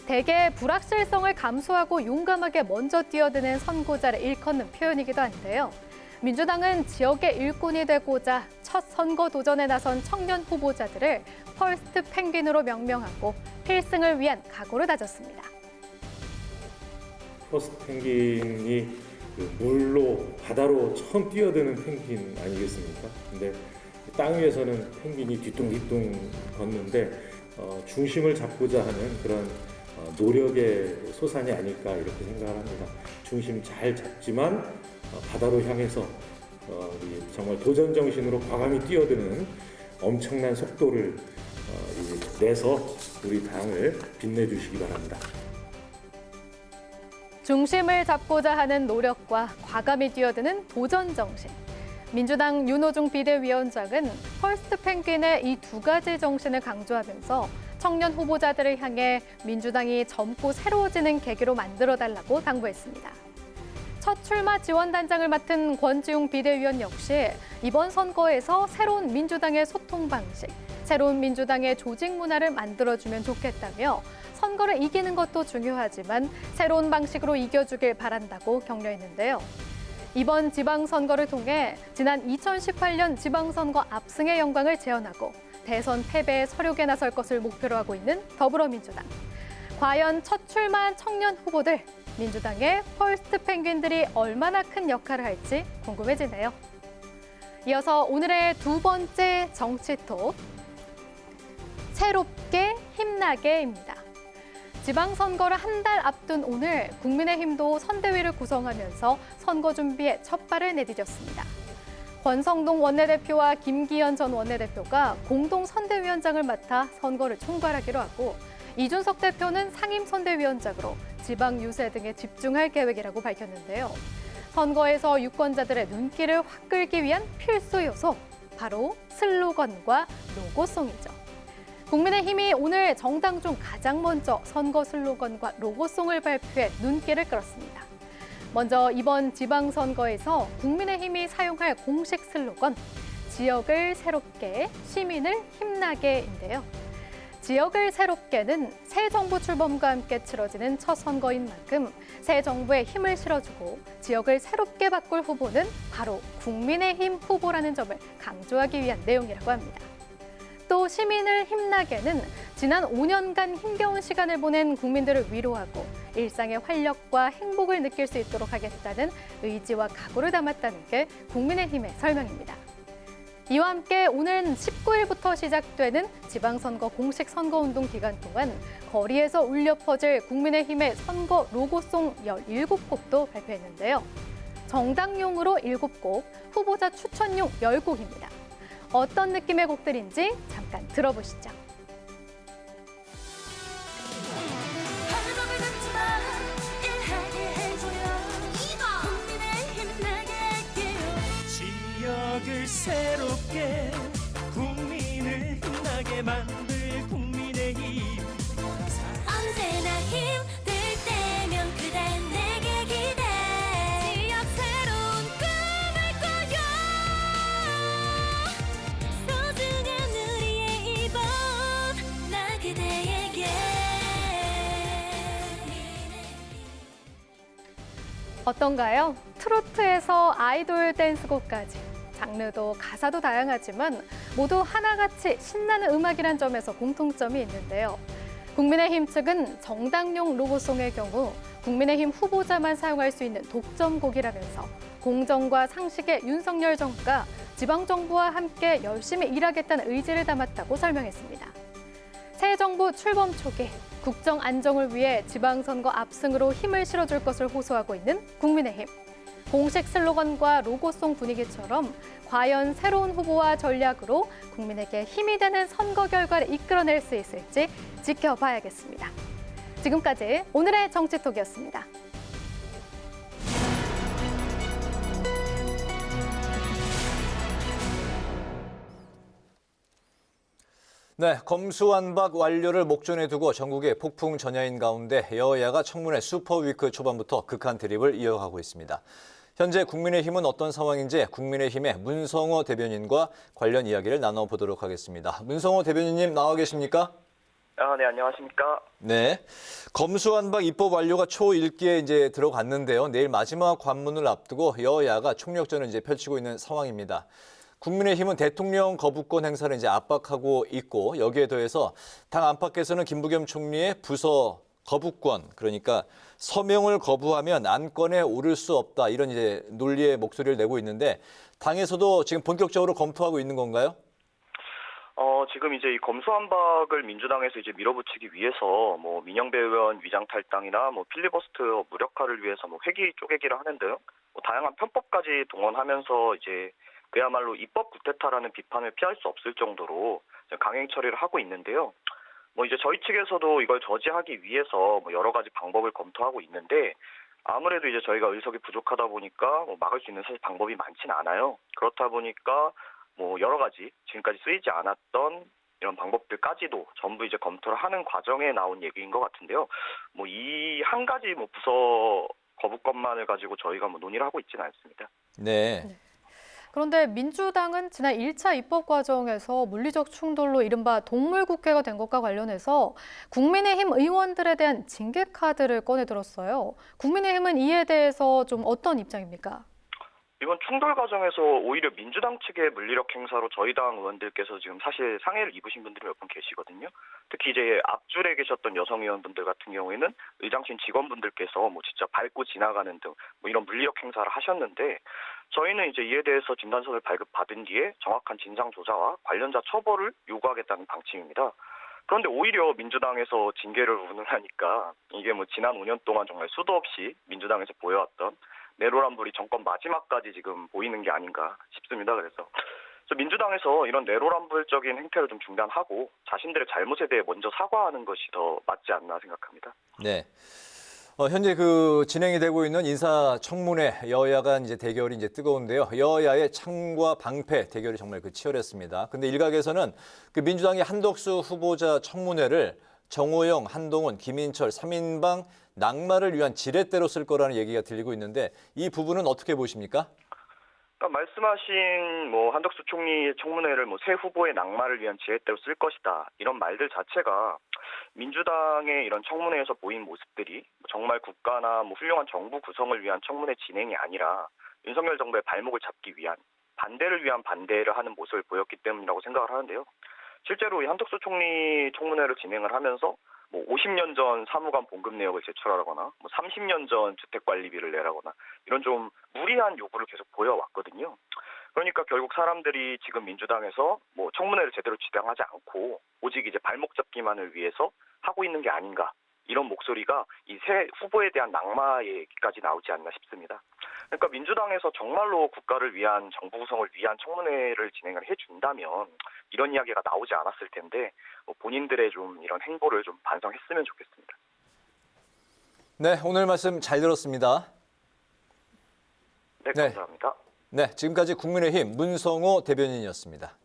대개 불확실성을 감수하고 용감하게 먼저 뛰어드는 선고자를 일컫는 표현이기도 한데요. 민주당은 지역의 일꾼이 되고자 첫 선거 도전에 나선 청년 후보자들을 퍼스트 펭귄으로 명명하고 필승을 위한 각오를 다졌습니다. 퍼스트 펭귄이 물로 바다로 처음 뛰어드는 펭귄 아니겠습니까? 근데 땅 위에서는 펭귄이 뒤뚱뒤뚱 걷는데 중심을 잡고자 하는 그런 노력의 소산이 아닐까 이렇게 생각을 합니다. 중심 잘 잡지만 바다로 향해서 정말 도전 정신으로 과감히 뛰어드는 엄청난 속도를 내서 우리 당을 빛내주시기 바랍니다. 중심을 잡고자 하는 노력과 과감히 뛰어드는 도전 정신. 민주당 윤호중 비대위원장은 퍼스트 펭귄의 이 두 가지 정신을 강조하면서 청년 후보자들을 향해 민주당이 젊고 새로워지는 계기로 만들어달라고 당부했습니다. 첫 출마 지원단장을 맡은 권지웅 비대위원 역시 이번 선거에서 새로운 민주당의 소통 방식, 새로운 민주당의 조직 문화를 만들어주면 좋겠다며 선거를 이기는 것도 중요하지만 새로운 방식으로 이겨주길 바란다고 격려했는데요. 이번 지방선거를 통해 지난 2018년 지방선거 압승의 영광을 재현하고 대선 패배의 서력에 나설 것을 목표로 하고 있는 더불어민주당. 과연 첫 출마한 청년 후보들, 민주당의 퍼스트 펭귄들이 얼마나 큰 역할을 할지 궁금해지네요. 이어서 오늘의 두 번째 정치톡, 새롭게 힘나게입니다. 지방선거를 한 달 앞둔 오늘 국민의힘도 선대위를 구성하면서 선거 준비에 첫 발을 내디뎠습니다. 권성동 원내대표와 김기현 전 원내대표가 공동 선대위원장을 맡아 선거를 총괄하기로 하고 이준석 대표는 상임선대위원장으로 지방 유세 등에 집중할 계획이라고 밝혔는데요. 선거에서 유권자들의 눈길을 확 끌기 위한 필수 요소, 바로 슬로건과 로고송이죠. 국민의힘이 오늘 정당 중 가장 먼저 선거 슬로건과 로고송을 발표해 눈길을 끌었습니다. 먼저 이번 지방선거에서 국민의힘이 사용할 공식 슬로건, 지역을 새롭게, 시민을 힘나게인데요. 지역을 새롭게는 새 정부 출범과 함께 치러지는 첫 선거인 만큼 새 정부에 힘을 실어주고 지역을 새롭게 바꿀 후보는 바로 국민의힘 후보라는 점을 강조하기 위한 내용이라고 합니다. 또 시민을 힘나게는 지난 5년간 힘겨운 시간을 보낸 국민들을 위로하고 일상의 활력과 행복을 느낄 수 있도록 하겠다는 의지와 각오를 담았다는 게 국민의힘의 설명입니다. 이와 함께 오는 19일부터 시작되는 지방선거 공식 선거운동 기간 동안 거리에서 울려 퍼질 국민의힘의 선거 로고송 17곡도 발표했는데요. 정당용으로 7곡, 후보자 추천용 10곡입니다. 어떤 느낌의 곡들인지 잠깐 들어보시죠. 지역을 새롭게 국민을 힘나게 만들 국민의힘 언제나 힘들 때면 그대 내게 기대 지역 새로운 꿈을 꾸요 소중한 우리의 이번 나 그대에게 어떤가요? 트로트에서 아이돌 댄스곡까지 장르도 가사도 다양하지만 모두 하나같이 신나는 음악이란 점에서 공통점이 있는데요. 국민의힘 측은 정당용 로고송의 경우 국민의힘 후보자만 사용할 수 있는 독점곡이라면서 공정과 상식의 윤석열 정부가 지방정부와 함께 열심히 일하겠다는 의지를 담았다고 설명했습니다. 새 정부 출범 초기 국정 안정을 위해 지방선거 압승으로 힘을 실어줄 것을 호소하고 있는 국민의힘. 공식 슬로건과 로고송 분위기처럼 과연 새로운 후보와 전략으로 국민에게 힘이 되는 선거 결과를 이끌어낼 수 있을지 지켜봐야겠습니다. 지금까지 오늘의 정치톡이었습니다. 네, 검수완박 완료를 목전에 두고 전국에 폭풍 전야인 가운데 여야가 청문회 슈퍼위크 초반부터 극한 대립을 이어가고 있습니다. 현재 국민의힘은 어떤 상황인지 국민의힘의 문성호 대변인과 관련 이야기를 나눠보도록 하겠습니다. 문성호 대변인님 나와 계십니까? 네, 안녕하십니까? 네, 검수완박 입법 완료가 초1기에 이제 들어갔는데요. 내일 마지막 관문을 앞두고 여야가 총력전을 이제 펼치고 있는 상황입니다. 국민의힘은 대통령 거부권 행사를 이제 압박하고 있고 여기에 더해서 당 안팎에서는 김부겸 총리의 부서 거부권, 그러니까 서명을 거부하면 안건에 오를 수 없다 이런 이제 논리의 목소리를 내고 있는데 당에서도 지금 본격적으로 검토하고 있는 건가요? 지금 이제 이 검수완박을 민주당에서 이제 밀어붙이기 위해서 뭐 민영배 의원 위장 탈당이나 뭐 필리버스터 무력화를 위해서 뭐 회기 쪼개기를 하는데요. 뭐 다양한 편법까지 동원하면서 이제 그야말로 입법 구태타라는 비판을 피할 수 없을 정도로 강행 처리를 하고 있는데요. 뭐 이제 저희 측에서도 이걸 저지하기 위해서 뭐 여러 가지 방법을 검토하고 있는데 아무래도 이제 저희가 의석이 부족하다 보니까 뭐 막을 수 있는 사실 방법이 많진 않아요. 그렇다 보니까 뭐 여러 가지 지금까지 쓰이지 않았던 이런 방법들까지도 전부 이제 검토를 하는 과정에 나온 얘기인 것 같은데요. 뭐 이 한 가지 뭐 부서 거부권만을 가지고 저희가 뭐 논의를 하고 있지는 않습니다. 네. 그런데 민주당은 지난 1차 입법 과정에서 물리적 충돌로 이른바 동물국회가 된 것과 관련해서 국민의힘 의원들에 대한 징계 카드를 꺼내들었어요. 국민의힘은 이에 대해서 좀 어떤 입장입니까? 이번 충돌 과정에서 오히려 민주당 측의 물리력 행사로 저희 당 의원들께서 지금 사실 상해를 입으신 분들이 몇 분 계시거든요. 특히 이제 앞줄에 계셨던 여성 의원분들 같은 경우에는 의장실 직원분들께서 뭐 진짜 밟고 지나가는 등 뭐 이런 물리력 행사를 하셨는데 저희는 이제 이에 대해서 진단서를 발급받은 뒤에 정확한 진상 조사와 관련자 처벌을 요구하겠다는 방침입니다. 그런데 오히려 민주당에서 징계를 운운하니까 이게 뭐 지난 5년 동안 정말 수도 없이 민주당에서 보여왔던 내로남불이 정권 마지막까지 지금 보이는 게 아닌가 싶습니다. 그래서 민주당에서 이런 내로남불적인 행태를 좀 중단하고 자신들의 잘못에 대해 먼저 사과하는 것이 더 맞지 않나 생각합니다. 네. 현재 그 진행이 되고 있는 인사청문회 여야 간 이제 대결이 이제 뜨거운데요. 여야의 창과 방패 대결이 정말 그 치열했습니다. 근데 일각에서는 그 민주당이 한덕수 후보자 청문회를 정호영, 한동훈, 김인철 3인방 낙마를 위한 지렛대로 쓸 거라는 얘기가 들리고 있는데 이 부분은 어떻게 보십니까? 그러니까 말씀하신 뭐 한덕수 총리 청문회를 뭐 새 후보의 낙마를 위한 지렛대로 쓸 것이다 이런 말들 자체가 민주당의 이런 청문회에서 보인 모습들이 정말 국가나 뭐 훌륭한 정부 구성을 위한 청문회 진행이 아니라 윤석열 정부의 발목을 잡기 위한 반대를 위한 반대를 하는 모습을 보였기 때문이라고 생각을 하는데요. 실제로 이 한덕수 총리 청문회를 진행을 하면서 뭐 50년 전 사무관 봉급 내역을 제출하거나 뭐 30년 전 주택관리비를 내라거나 이런 좀 무리한 요구를 계속 보여왔거든요. 그러니까 결국 사람들이 지금 민주당에서 뭐 청문회를 제대로 진행하지 않고 오직 이제 발목 잡기만을 위해서 하고 있는 게 아닌가 이런 목소리가 이 새 후보에 대한 낙마 얘기까지 나오지 않나 싶습니다. 그러니까 민주당에서 정말로 국가를 위한 정부 구성을 위한 청문회를 진행을 해준다면 이런 이야기가 나오지 않았을 텐데 본인들의 좀 이런 행보를 좀 반성했으면 좋겠습니다. 네, 오늘 말씀 잘 들었습니다. 네, 감사합니다. 네, 지금까지 국민의힘 문성호 대변인이었습니다.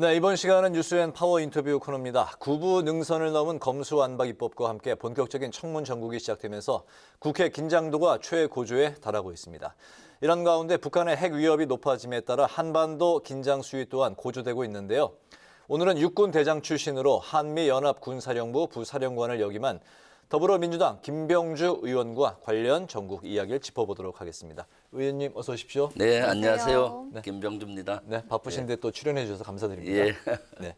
네, 이번 시간은 뉴스앤 파워 인터뷰 코너입니다. 구부 능선을 넘은 검수완박 입법과 함께 본격적인 청문 전국이 시작되면서 국회 긴장도가 최고조에 달하고 있습니다. 이런 가운데 북한의 핵 위협이 높아짐에 따라 한반도 긴장 수위 또한 고조되고 있는데요. 오늘은 육군 대장 출신으로 한미연합군사령부 부사령관을 역임한 더불어민주당 김병주 의원과 관련 전국 이야기를 짚어보도록 하겠습니다. 의원님 어서 오십시오. 네, 안녕하세요. 네. 김병주입니다. 네, 바쁘신데 또 출연해 주셔서 감사드립니다. 예. 네.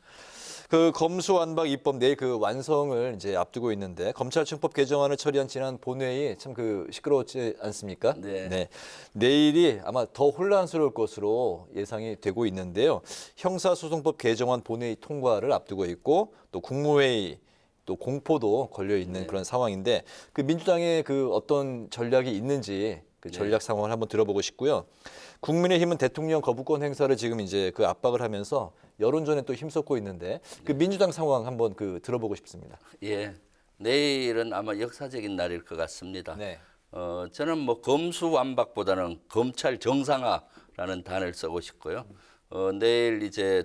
그 검수완박 입법 내일 그 완성을 이제 앞두고 있는데 검찰청법 개정안을 처리한 지난 본회의 참 그 시끄러웠지 않습니까? 네. 내일이 아마 더 혼란스러울 것으로 예상이 되고 있는데요. 형사소송법 개정안 본회의 통과를 앞두고 있고 또 국무회의 또 공포도 걸려 있는 그런 상황인데 그 민주당의 그 어떤 전략이 있는지 그 전략 상황을 한번 들어보고 싶고요. 국민의힘은 대통령 거부권 행사를 지금 이제 그 압박을 하면서 여론전에 또 힘쏟고 있는데 그 민주당 상황 한번 그 들어보고 싶습니다. 예, 내일은 아마 역사적인 날일 것 같습니다. 저는 뭐 검수완박보다는 검찰 정상화라는 단어를 쓰고 싶고요. 내일 이제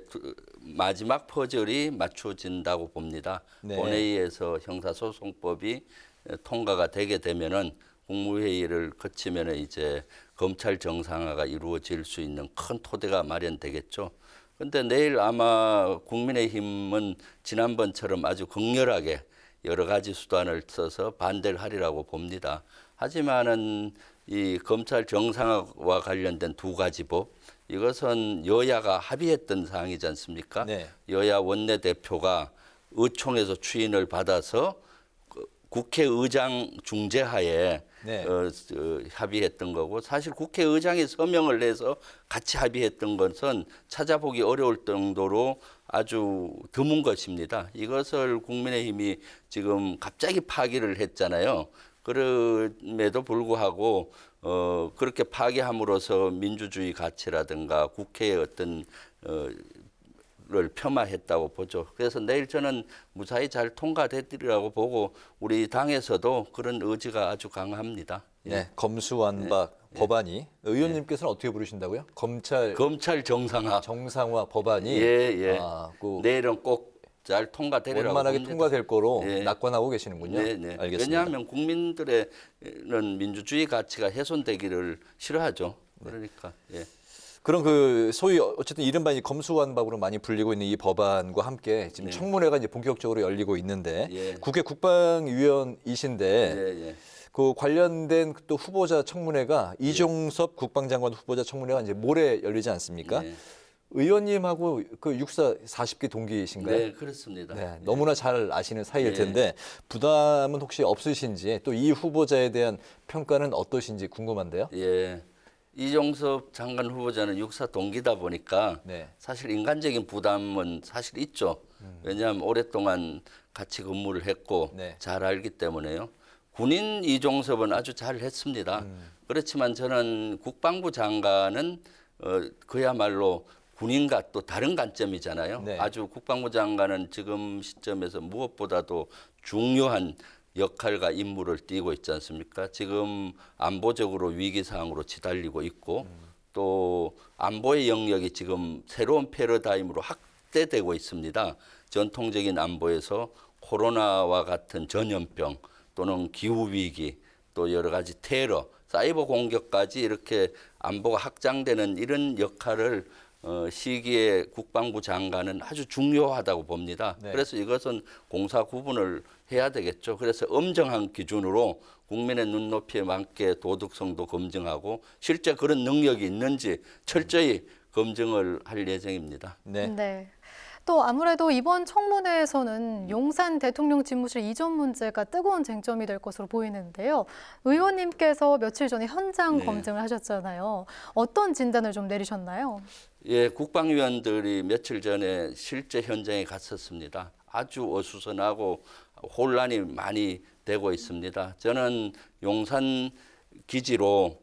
마지막 퍼즐이 맞춰진다고 봅니다. 본회의에서 형사소송법이 통과가 되게 되면은 국무회의를 거치면은 이제 검찰 정상화가 이루어질 수 있는 큰 토대가 마련되겠죠. 그런데 내일 아마 국민의힘은 지난번처럼 아주 극렬하게 여러 가지 수단을 써서 반대를 하리라고 봅니다. 하지만은 이 검찰 정상화와 관련된 두 가지 법, 이것은 여야가 합의했던 사항이지 않습니까? 네. 여야 원내대표가 의총에서 추인을 받아서 국회의장 중재하에 네. 합의했던 거고, 사실 국회의장이 서명을 해서 같이 합의했던 것은 찾아보기 어려울 정도로 아주 드문 것입니다. 이것을 국민의힘이 지금 갑자기 파기를 했잖아요. 그럼에도 불구하고 그렇게 파기함으로써 민주주의 가치라든가 국회의 어떤 를 폄하했다고 보죠. 그래서 내일 저는 무사히 잘 통과되리라고 보고 우리 당에서도 그런 의지가 아주 강합니다. 네, 검수완박 법안이 의원님께서는 어떻게 부르신다고요? 검찰 정상화 법안이 예. 그 내일은 꼭 잘 통과되리라고 원만하게 봅니다. 통과될 거로 예. 낙관하고 계시는군요. 네. 알겠습니다. 왜냐하면 국민들의 민주주의 가치가 훼손되기를 싫어하죠. 그러니까 예. 그럼 그 소위 어쨌든 이른바 이 검수완박으로 많이 불리고 있는 이 법안과 함께 지금 청문회가 이제 본격적으로 열리고 있는데 국회 국방위원이신데 그 관련된 또 후보자 청문회가 이종섭 국방장관 후보자 청문회가 이제 모레 열리지 않습니까? 의원님하고 그 육사 40기 동기이신가요? 네, 그렇습니다. 네, 너무나 잘 아시는 사이일 텐데 부담은 혹시 없으신지 또 이 후보자에 대한 평가는 어떠신지 궁금한데요. 예. 이종섭 장관 후보자는 육사 동기다 보니까 사실 인간적인 부담은 사실 있죠. 왜냐하면 오랫동안 같이 근무를 했고 잘 알기 때문에요. 군인 이종섭은 아주 잘 했습니다. 그렇지만 저는 국방부 장관은 그야말로 군인과 또 다른 관점이잖아요. 아주 국방부 장관은 지금 시점에서 무엇보다도 중요한 역할과 임무를 띠고 있지 않습니까? 지금 안보적으로 위기 상황으로 치달리고 있고 또 안보의 영역이 지금 새로운 패러다임으로 확대되고 있습니다. 전통적인 안보에서 코로나와 같은 전염병 또는 기후 위기 또 여러 가지 테러, 사이버 공격까지 이렇게 안보가 확장되는 이런 역할을 시기에 국방부 장관은 아주 중요하다고 봅니다. 그래서 이것은 공사 구분을 해야 되겠죠. 그래서 엄정한 기준으로 국민의 눈높이에 맞게 도덕성도 검증하고 실제 그런 능력이 있는지 철저히 검증을 할 예정입니다. 네. 또 아무래도 이번 청문회에서는 용산 대통령 집무실 이전 문제가 뜨거운 쟁점이 될 것으로 보이는데요. 의원님께서 며칠 전에 현장 검증을 하셨잖아요. 어떤 진단을 좀 내리셨나요? 예, 국방위원들이 며칠 전에 실제 현장에 갔었습니다. 아주 어수선하고 혼란이 많이 되고 있습니다. 저는 용산 기지로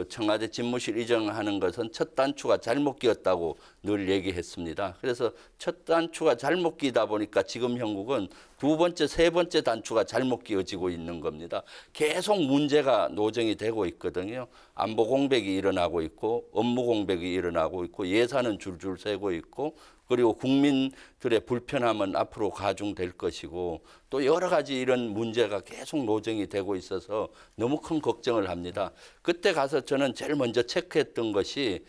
청와대 집무실 이전하는 것은 첫 단추가 잘못 끼었다고 늘 얘기했습니다. 그래서 첫 단추가 잘못 끼다 보니까 지금 형국은 두 번째, 세 번째 단추가 잘못 끼어지고 있는 겁니다. 계속 문제가 노정이 되고 있거든요. 안보 공백이 일어나고 있고 업무 공백이 일어나고 있고 예산은 줄줄 새고 있고 그리고 국민들의 불편함은 앞으로 가중될 것이고 또 여러 가지 이런 문제가 계속 노정이 되고 있어서 너무 큰 걱정을 합니다. 그때 가서 저는 제일 먼저 체크했던 것이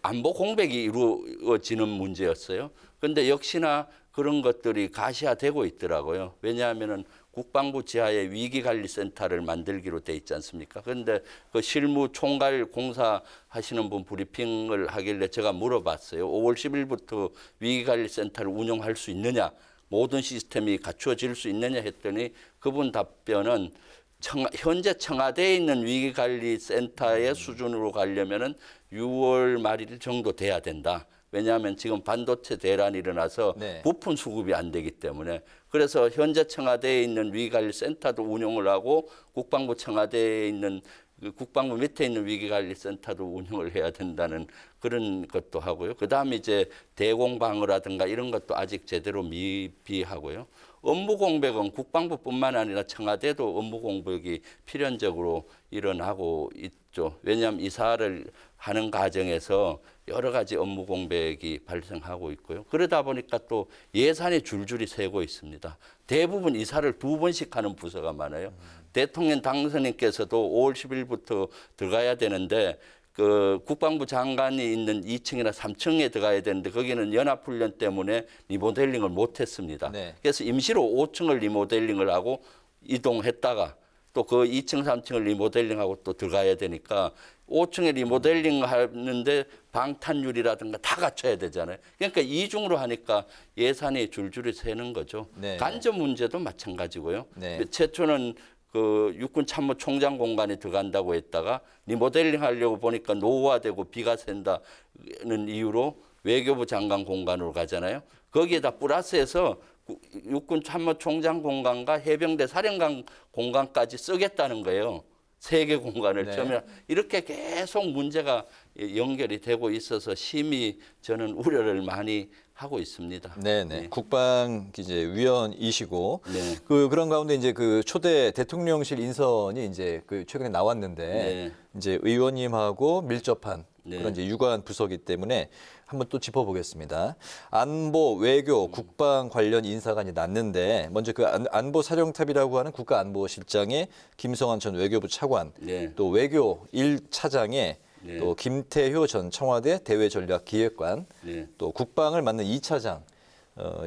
안보 공백이 이루어지는 문제였어요. 그런데 역시나 그런 것들이 가시화되고 있더라고요. 왜냐하면은 국방부 지하에 위기관리센터를 만들기로 돼 있지 않습니까? 그런데 그 실무 총괄 공사하시는 분 브리핑을 하길래 제가 물어봤어요. 5월 10일부터 위기관리센터를 운영할 수 있느냐, 모든 시스템이 갖추어질 수 있느냐 했더니 그분 답변은 현재 청와대에 있는 위기관리센터의 수준으로 가려면은 6월 말일 정도 돼야 된다. 왜냐하면 지금 반도체 대란이 일어나서 부품 수급이 안 되기 때문에 그래서 현재 청와대에 있는 위기관리센터도 운영을 하고 국방부 청와대에 있는 국방부 밑에 있는 위기관리센터도 운영을 해야 된다는 그런 것도 하고요. 그다음에 이제 대공방어라든가 이런 것도 아직 제대로 미비하고요. 업무 공백은 국방부뿐만 아니라 청와대도 업무 공백이 필연적으로 일어나고 있죠. 왜냐하면 이사를 하는 과정에서 여러 가지 업무 공백이 발생하고 있고요. 그러다 보니까 또 예산이 줄줄이 새고 있습니다. 대부분 이사를 2번씩 하는 부서가 많아요. 대통령 당선인께서도 5월 10일부터 들어가야 되는데 그 국방부 장관이 있는 2층이나 3층에 들어가야 되는데 거기는 연합훈련 때문에 리모델링을 못했습니다. 그래서 임시로 5층을 리모델링을 하고 이동했다가 또 그 2층, 3층을 리모델링하고 또 들어가야 되니까 5층에 리모델링 하는데 방탄유리라든가 다 갖춰야 되잖아요. 그러니까 이중으로 하니까 예산이 줄줄이 새는 거죠. 네. 간접 문제도 마찬가지고요. 네. 최초는 그 육군 참모 총장 공간에 들어간다고 했다가 리모델링 하려고 보니까 노후화되고 비가 샌다는 이유로 외교부 장관 공간으로 가잖아요. 거기에다 플러스해서 육군 참모 총장 공간과 해병대 사령관 공간까지 쓰겠다는 거예요. 세 개 공간을 처음에 이렇게 계속 문제가 연결이 되고 있어서 심히 저는 우려를 많이 하고 있습니다. 네네. 국방 이제 위원이시고 네. 그런 가운데 이제 그 초대 대통령실 인선이 이제 그 최근에 나왔는데 네. 이제 의원님하고 밀접한 네. 그런 이제 유관 부서기 때문에 한번 또 짚어보겠습니다. 안보, 외교, 국방 관련 인사가 이제 났는데 먼저 그 안보 사령탑이라고 하는 국가안보실장에 김성환 전 외교부 차관, 네. 또 외교 1차장에 네. 또 김태효 전 청와대 대외전략기획관, 네. 또 국방을 맡는 2차장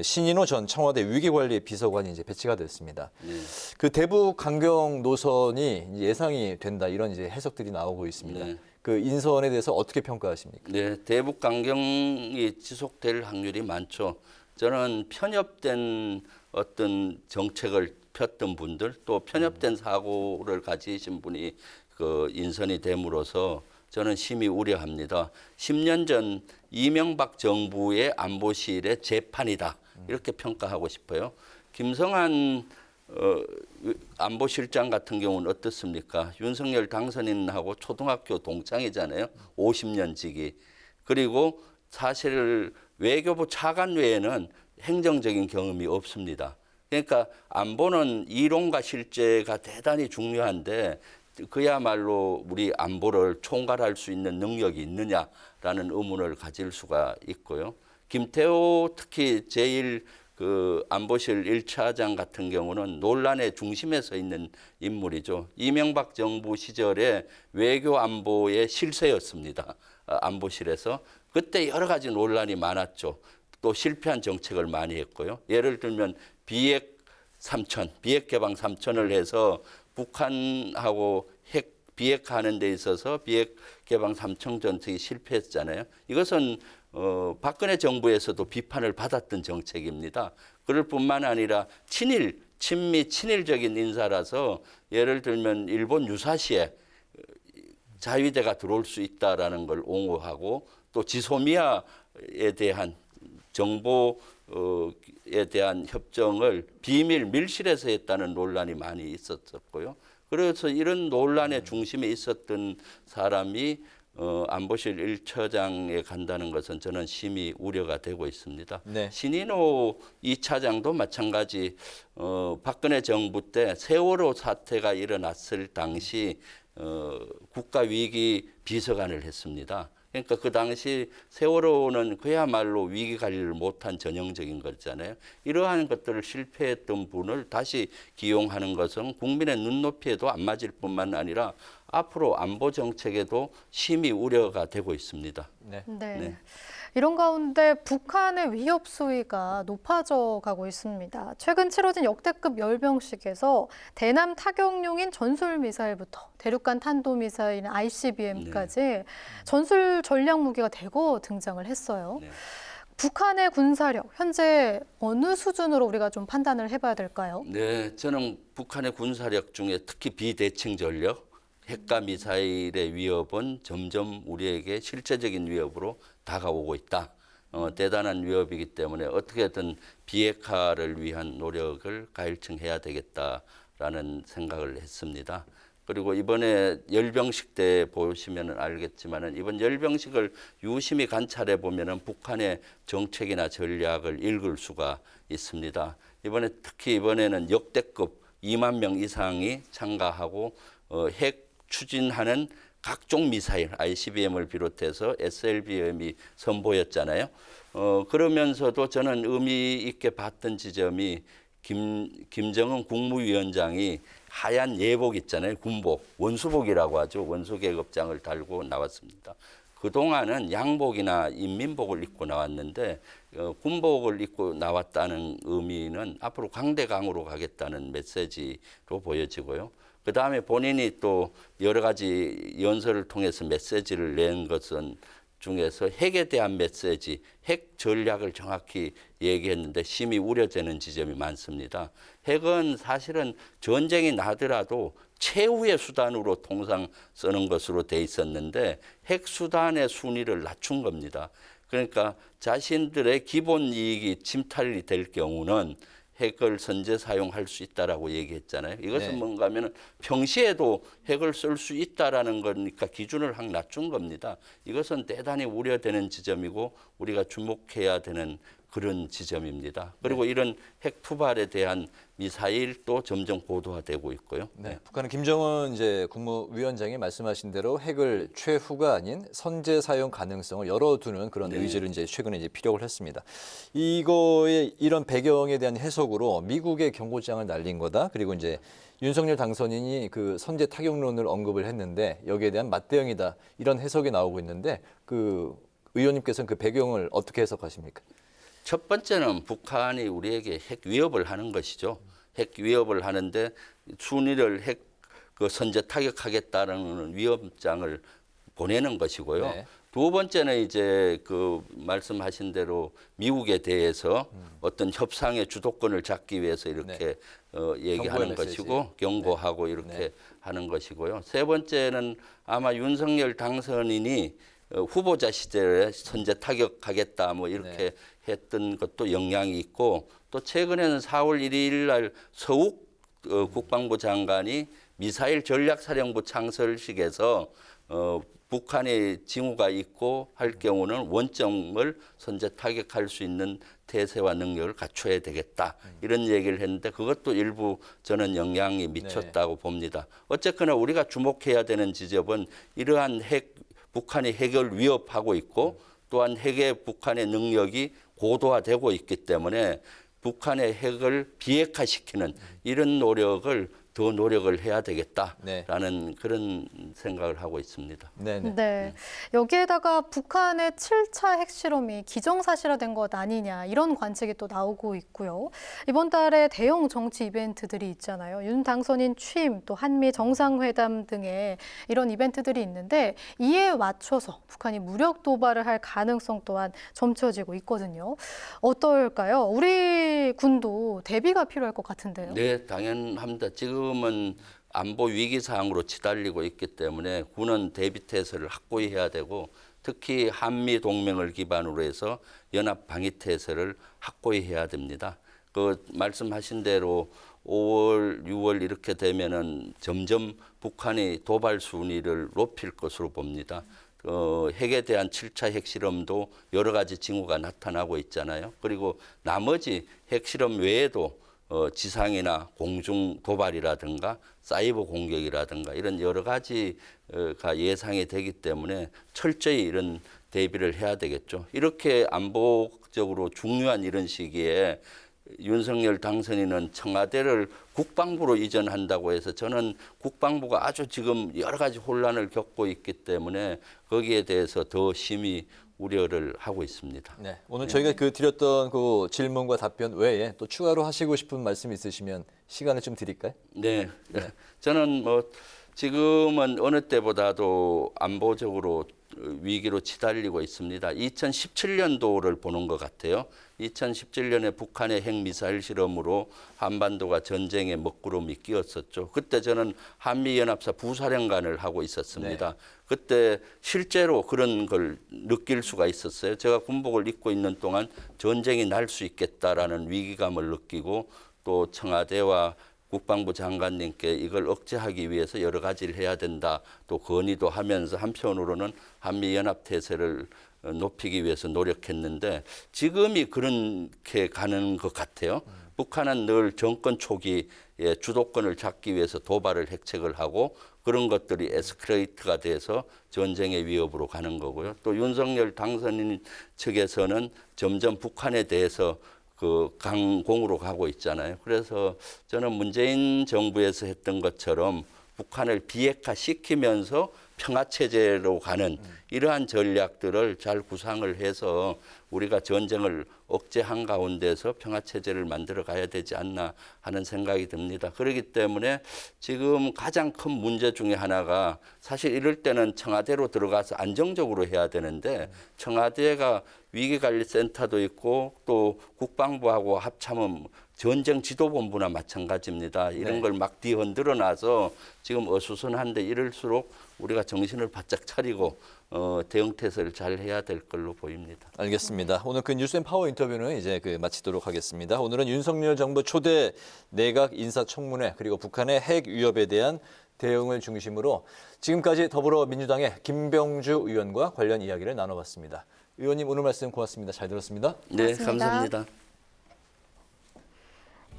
신인호 전 청와대 위기관리 비서관이 이제 배치가 됐습니다. 네. 그 대북 강경 노선이 이제 예상이 된다 이런 이제 해석들이 나오고 있습니다. 네. 그 인선에 대해서 어떻게 평가하십니까? 네, 대북 강경이 지속될 확률이 많죠. 저는 편협된 어떤 정책을 폈던 분들 또 편협된 사고를 가지신 분이 그 인선이 됨으로써 저는 심히 우려합니다. 10년 전 이명박 정부의 안보실의 재판이다 이렇게 평가하고 싶어요. 김성환 안보실장 같은 경우는 어떻습니까? 윤석열 당선인하고 초등학교 동창이잖아요. 50년 지기. 그리고 사실 외교부 차관 외에는 행정적인 경험이 없습니다. 그러니까 안보는 이론과 실제가 대단히 중요한데 그야말로 우리 안보를 총괄할 수 있는 능력이 있느냐라는 의문을 가질 수가 있고요. 김태호 특히 제1 그 안보실 1차장 같은 경우는 논란의 중심에 서 있는 인물이죠. 이명박 정부 시절에 외교 안보의 실세였습니다. 안보실에서. 그때 여러 가지 논란이 많았죠. 또 실패한 정책을 많이 했고요. 예를 들면 비핵 개방 3천을 해서 북한하고 비핵화하는 데 있어서 비핵 개방 3천 정책이 실패했잖아요. 이것은 박근혜 정부에서도 비판을 받았던 정책입니다. 그럴 뿐만 아니라 친일적인 인사라서 예를 들면 일본 유사시에 자위대가 들어올 수 있다라는 걸 옹호하고 또 지소미아에 대한 정보에 대한 협정을 비밀 밀실에서 했다는 논란이 많이 있었고요. 그래서 이런 논란의 중심에 있었던 사람이 안보실 1처장에 간다는 것은 저는 심히 우려가 되고 있습니다. 네. 신인호 2차장도 마찬가지 박근혜 정부 때 세월호 사태가 일어났을 당시 국가위기 비서관을 했습니다. 그러니까 그 당시 세월호는 그야말로 위기 관리를 못한 전형적인 거잖아요. 이러한 것들을 실패했던 분을 다시 기용하는 것은 국민의 눈높이에도 안 맞을 뿐만 아니라 앞으로 안보 정책에도 심히 우려가 되고 있습니다. 네. 네. 이런 가운데 북한의 위협 수위가 높아져 가고 있습니다. 최근 치러진 역대급 열병식에서 대남 타격용인 전술 미사일부터 대륙간 탄도미사일 ICBM까지 전술 전략 무기가 대거 등장을 했어요. 네. 북한의 군사력 현재 어느 수준으로 우리가 좀 판단을 해봐야 될까요? 네, 저는 북한의 군사력 중에 특히 비대칭 전력, 핵과 미사일의 위협은 점점 우리에게 실제적인 위협으로 다가오고 있다. 대단한 위협이기 때문에 어떻게든 비핵화를 위한 노력을 가일층해야 되겠다라는 생각을 했습니다. 그리고 이번에 열병식 때 보시면 알겠지만 이번 열병식을 유심히 관찰해 보면 북한의 정책이나 전략을 읽을 수가 있습니다. 특히 이번에는 역대급 2만 명 이상이 참가하고 핵 추진하는 각종 미사일, ICBM을 비롯해서 SLBM이 선보였잖아요. 그러면서도 저는 의미 있게 봤던 지점이 김정은 국무위원장이 하얀 예복 있잖아요. 군복, 원수복이라고 하죠. 원수계급장을 달고 나왔습니다. 그동안은 양복이나 인민복을 입고 나왔는데 군복을 입고 나왔다는 의미는 앞으로 강대강으로 가겠다는 메시지로 보여지고요. 그다음에 본인이 또 여러 가지 연설을 통해서 메시지를 낸 것은 중에서 핵에 대한 메시지, 핵 전략을 정확히 얘기했는데 심히 우려되는 지점이 많습니다. 핵은 사실은 전쟁이 나더라도 최후의 수단으로 통상 쓰는 것으로 돼 있었는데 핵 수단의 순위를 낮춘 겁니다. 그러니까 자신들의 기본 이익이 침탈이 될 경우는 핵을 선제 사용할 수 있다라고 얘기했잖아요. 이것은 네. 뭔가 하면은 평시에도 핵을 쓸 수 있다라는 거니까 기준을 확 낮춘 겁니다. 이것은 대단히 우려되는 지점이고 우리가 주목해야 되는 그런 지점입니다. 그리고 이런 핵 투발에 대한 미사일도 점점 고도화되고 있고요. 네, 북한은 김정은 이제 국무위원장이 말씀하신 대로 핵을 최후가 아닌 선제 사용 가능성을 열어두는 그런 의지를 이제 최근에 이제 피력을 했습니다. 이거의 이런 배경에 대한 해석으로 미국의 경고장을 날린 거다. 그리고 이제 윤석열 당선인이 그 선제 타격론을 언급을 했는데 여기에 대한 맞대응이다. 이런 해석이 나오고 있는데 그 의원님께서는 그 배경을 어떻게 해석하십니까? 첫 번째는 북한이 우리에게 핵 위협을 하는 것이죠. 핵 위협을 하는데 순위를 핵 그 선제 타격하겠다는 위협장을 보내는 것이고요. 네. 두 번째는 이제 그 말씀하신 대로 미국에 대해서 어떤 협상의 주도권을 잡기 위해서 이렇게 얘기하는 것이고 경고하고 이렇게 하는 것이고요. 세 번째는 아마 윤석열 당선인이 후보자 시절에 선제 타격하겠다 뭐 이렇게 했던 것도 영향이 있고 또 최근에는 4월 1일 날 서욱 국방부 장관이 미사일 전략사령부 창설식에서 북한의 징후가 있고 할 경우는 원점을 선제 타격할 수 있는 태세와 능력을 갖춰야 되겠다. 이런 얘기를 했는데 그것도 일부 저는 영향이 미쳤다고 봅니다. 어쨌거나 우리가 주목해야 되는 지점은 이러한 북한이 핵을 위협하고 있고 또한 핵의 북한의 능력이 고도화되고 있기 때문에 북한의 핵을 비핵화시키는 이런 노력을 더 노력을 해야 되겠다라는 그런 생각을 하고 있습니다. 네. 여기에다가 북한의 7차 핵실험이 기정사실화된 것 아니냐 이런 관측이 또 나오고 있고요. 이번 달에 대형 정치 이벤트들이 있잖아요. 윤 당선인 취임, 또 한미 정상회담 등의 이런 이벤트들이 있는데 이에 맞춰서 북한이 무력 도발을 할 가능성 또한 점쳐지고 있거든요. 어떨까요? 우리 군도 대비가 필요할 것 같은데요. 네, 당연합니다. 지금은 안보 위기 사항으로 치달리고 있기 때문에 군은 대비 태세를 확고히 해야 되고 특히 한미 동맹을 기반으로 해서 연합 방위 태세를 확고히 해야 됩니다. 그 말씀하신 대로 5월, 6월 이렇게 되면은 점점 북한이 도발 순위를 높일 것으로 봅니다. 핵에 대한 7차 핵실험도 여러 가지 징후가 나타나고 있잖아요. 그리고 나머지 핵실험 외에도 지상이나 공중 도발이라든가 사이버 공격이라든가 이런 여러 가지가 예상이 되기 때문에 철저히 이런 대비를 해야 되겠죠. 이렇게 안보적으로 중요한 이런 시기에 윤석열 당선인은 청와대를 국방부로 이전한다고 해서 저는 국방부가 아주 지금 여러 가지 혼란을 겪고 있기 때문에 거기에 대해서 더 심히 우려를 하고 있습니다. 네, 오늘 저희가 드렸던 그 질문과 답변 외에 또 추가로 하시고 싶은 말씀 있으시면 시간을 좀 드릴까요? 네. 저는 뭐 지금은 어느 때보다도 안보적으로 위기로 치달리고 있습니다. 2017년도를 보는 것 같아요. 2017년에 북한의 핵미사일 실험으로 한반도가 전쟁의 먹구름이 끼었었죠. 그때 저는 한미연합사 부사령관을 하고 있었습니다. 그때 실제로 그런 걸 느낄 수가 있었어요. 제가 군복을 입고 있는 동안 전쟁이 날 수 있겠다라는 위기감을 느끼고 또 청와대와 국방부 장관님께 이걸 억제하기 위해서 여러 가지를 해야 된다. 또 건의도 하면서 한편으로는 한미연합 태세를 높이기 위해서 노력했는데 지금이 그렇게 가는 것 같아요. 북한은 늘 정권 초기에 주도권을 잡기 위해서 도발을 핵책을 하고 그런 것들이 에스컬레이트가 돼서 전쟁의 위협으로 가는 거고요. 또 윤석열 당선인 측에서는 점점 북한에 대해서 강공으로 가고 있잖아요. 그래서 저는 문재인 정부에서 했던 것처럼 북한을 비핵화시키면서 평화 체제로 가는 이러한 전략들을 잘 구상을 해서 우리가 전쟁을 억제한 가운데서 평화 체제를 만들어 가야 되지 않나 하는 생각이 듭니다. 그렇기 때문에 지금 가장 큰 문제 중에 하나가 사실 이럴 때는 청와대로 들어가서 안정적으로 해야 되는데 청와대가 위기관리센터도 있고 또 국방부하고 합참은 전쟁 지도본부나 마찬가지입니다. 이런 걸 막 뒤흔들어 놔서 지금 어수선한데 이럴수록 우리가 정신을 바짝 차리고 대응태세를 잘 해야 될 걸로 보입니다. 알겠습니다. 오늘 그 뉴스앤파워 인터뷰는 이제 마치도록 하겠습니다. 오늘은 윤석열 정부 초대 내각 인사청문회 그리고 북한의 핵 위협에 대한 대응을 중심으로 지금까지 더불어민주당의 김병주 의원과 관련 이야기를 나눠봤습니다. 의원님 오늘 말씀 고맙습니다. 잘 들었습니다. 네, 감사합니다.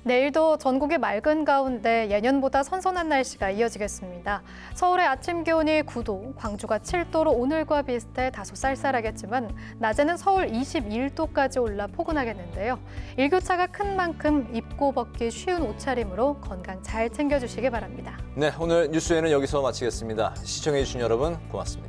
내일도 전국이 맑은 가운데 예년보다 선선한 날씨가 이어지겠습니다. 서울의 아침 기온이 9도, 광주가 7도로 오늘과 비슷해 다소 쌀쌀하겠지만 낮에는 서울 21도까지 올라 포근하겠는데요. 일교차가 큰 만큼 입고 벗기 쉬운 옷차림으로 건강 잘 챙겨주시기 바랍니다. 네, 오늘 뉴스에는 여기서 마치겠습니다. 시청해주신 여러분 고맙습니다.